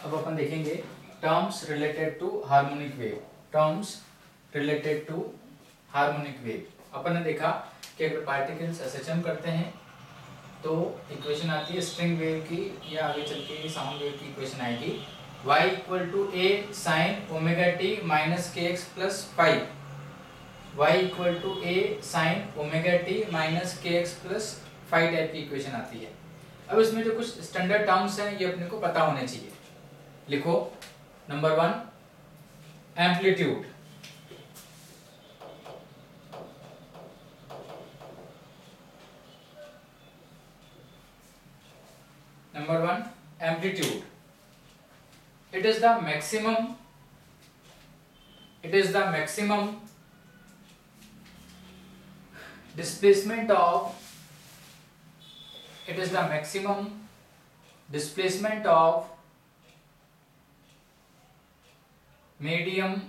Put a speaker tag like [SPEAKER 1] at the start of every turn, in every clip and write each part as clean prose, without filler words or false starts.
[SPEAKER 1] अब अपन देखेंगे terms related to harmonic wave. Terms related to harmonic wave. अपन ने देखा कि अगर पार्टिकल्स एसएचएम करते हैं तो इक्वेशन आती है स्ट्रिंग वेव की, या आगे चल के साउंड वेव की इक्वेशन आएगी y equal to a sine omega t minus k x plus 5। y equal to a sine omega t minus k x plus 5 type की इक्वेशन आती है। अब इसमें जो कुछ स्टैंडर्ड टर्म्स हैं ये अपने को पता होने चाहिए। लिखो number 1 amplitude, number 1 amplitude, it is the maximum displacement of medium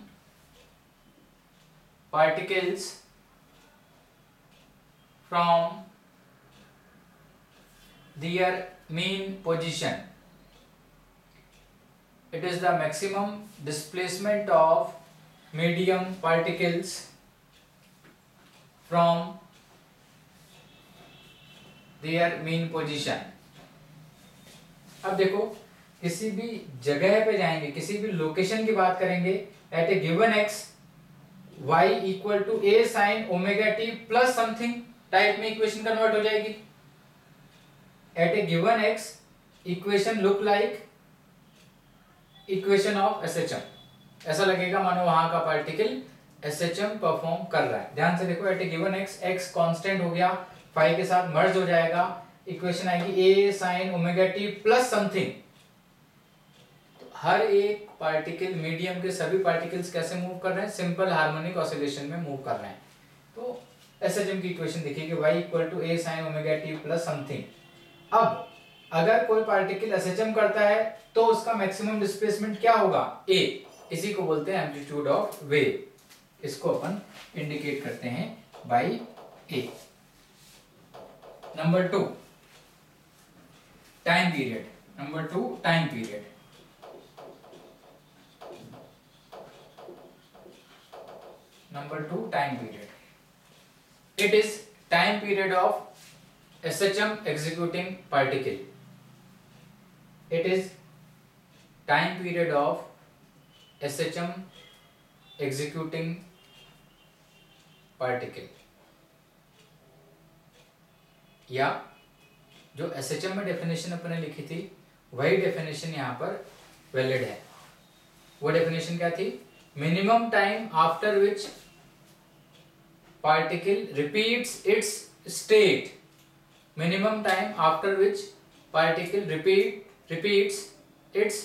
[SPEAKER 1] particles from their mean position. It is the maximum displacement of medium particles from their mean position. अब देखो किसी भी जगह पे जाएंगे, किसी भी लोकेशन की बात करेंगे, at a given X y equal to a sine omega T plus something type में इक्वेशन कन्वर्ट हो जाएगी। At a given X equation look like equation of SHM. ऐसा लगेगा मानो वहां का पार्टिकल एसएचएम परफॉर्म कर रहा है। ध्यान से देखो, eight a given x, x constant हो गया, 5 के साथ मर्ज हो जाएगा, इक्वेशन आएगी a sine omega T plus something. तो हर एक पार्टिकल, मीडियम के सभी पार्टिकल्स कैसे मूव कर रहे हैं? सिंपल हार्मोनिक ऑसिलेशन में मूव कर रहे हैं। तो एसएचएम की इक्वेशन देखिए y equal to a sine omega T plus something. अब अगर कोई पार्टिकल एसएचएम करता है तो उसका मैक्सिमम डिस्प्लेसमेंट क्या होगा? a। इसी को बोलते हैं एम्पलीट्यूड ऑफ वेव। इसको अपन इंडिकेट करते हैं by a। Number 2 time period. Number 2 time period. Number 2 time period. It is time period of SHM executing particle. It is time period of SHM executing particle। या जो SHM में definition अपने लिखी थी वही डेफिनेशन यहाँ पर वैलिड है। वो डेफिनेशन क्या थी? Minimum time after which particle repeats it's state. Minimum time after which particle repeats it's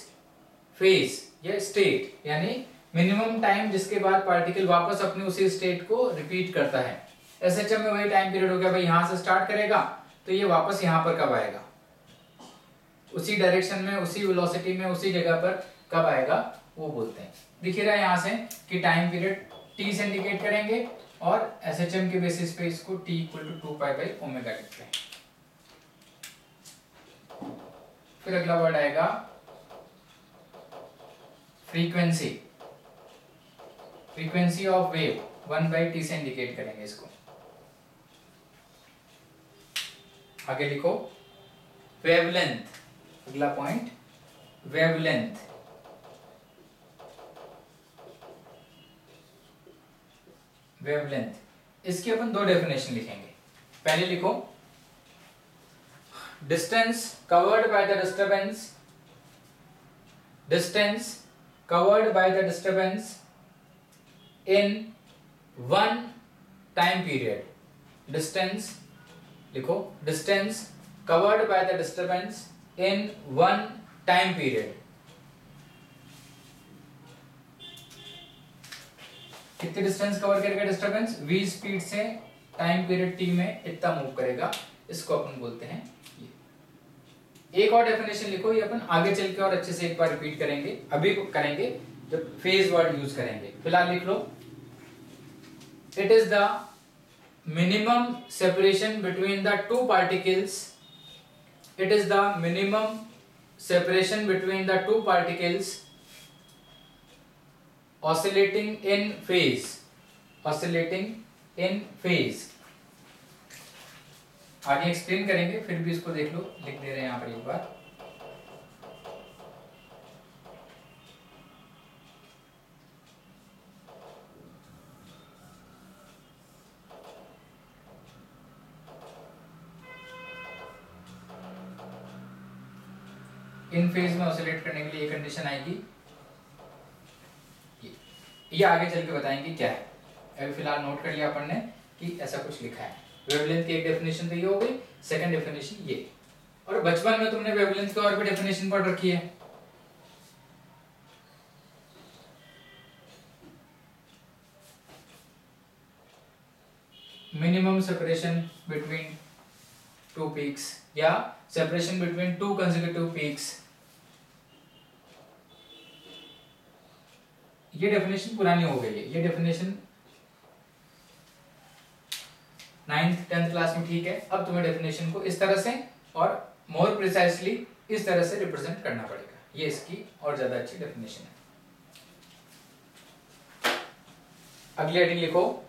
[SPEAKER 1] phase या स्टेट, यानी मिनिमम टाइम जिसके बाद पार्टिकल वापस अपने उसी स्टेट को रिपीट करता है। एसएचएम में वही टाइम पीरियड हो गया भाई, यहां से स्टार्ट करेगा तो ये वापस यहां पर कब आएगा, उसी डायरेक्शन में, उसी वेलोसिटी में, उसी जगह पर कब आएगा वो बोलते हैं। दिख रहा है यहां से कि टाइम पीरियड टी से इंडिकेट करेंगे और एसएचएम के बेसिस पे इसको T equal to 2 pi by omega लिखते हैं। फिर अगला वर्ड आएगा frequency. Frequency of wave 1 by T से इंडिकेट करेंगे इसको। आगे लिखो वेवलेंथ। अगला पॉइंट वेवलेंथ। वेवलेंथ इसकी अपन 2 डेफिनेशन लिखेंगे। पहले लिखो distance covered by the disturbance, distance covered by the disturbance in one time period। distance लिखो, distance covered by the disturbance in one time period। कितनी डिस्टेंस कवर करेगा disturbance? v speed से time period t में इतना move करेगा, इसको अपन बोलते हैं। एक और डेफिनेशन लिखो, ये अपन आगे चल के और अच्छे से एक बार रिपीट करेंगे, अभी करेंगे जब फेज वर्ड यूज करेंगे। फिलहाल लिख लो, it is the minimum separation between the two particles, it is the minimum separation between the two particles oscillating in phase, oscillating in phase। आगे एक्सप्लेन करेंगे, फिर भी इसको देख लो, लिख दे रहे हैं यहाँ पर एक बार। इन फेज में ऑसिलेट करने के लिए ये कंडीशन आएगी, ये आगे चल के बताएंगे क्या है। अभी फिलहाल नोट कर लिया अपन ने कि ऐसा कुछ लिखा है। वेवलेंथ की एक डेफिनेशन तो ये हो गई, सेकंड डेफिनेशन ये। और बचपन में तुमने वेवलेंथ की और भी डेफिनेशन पढ़ रखी है। Minimum separation between two peaks या separation between two consecutive peaks, ये डेफिनेशन पुरानी हो गई है। ये डेफिनेशन 9th 10th क्लास में ठीक है। अब तुम्हें डेफिनेशन को इस तरह से और मोर प्रिसाइसली इस तरह से रिप्रेजेंट करना पड़ेगा। ये इसकी और ज्यादा अच्छी डेफिनेशन है। अगली हेडिंग लिखो,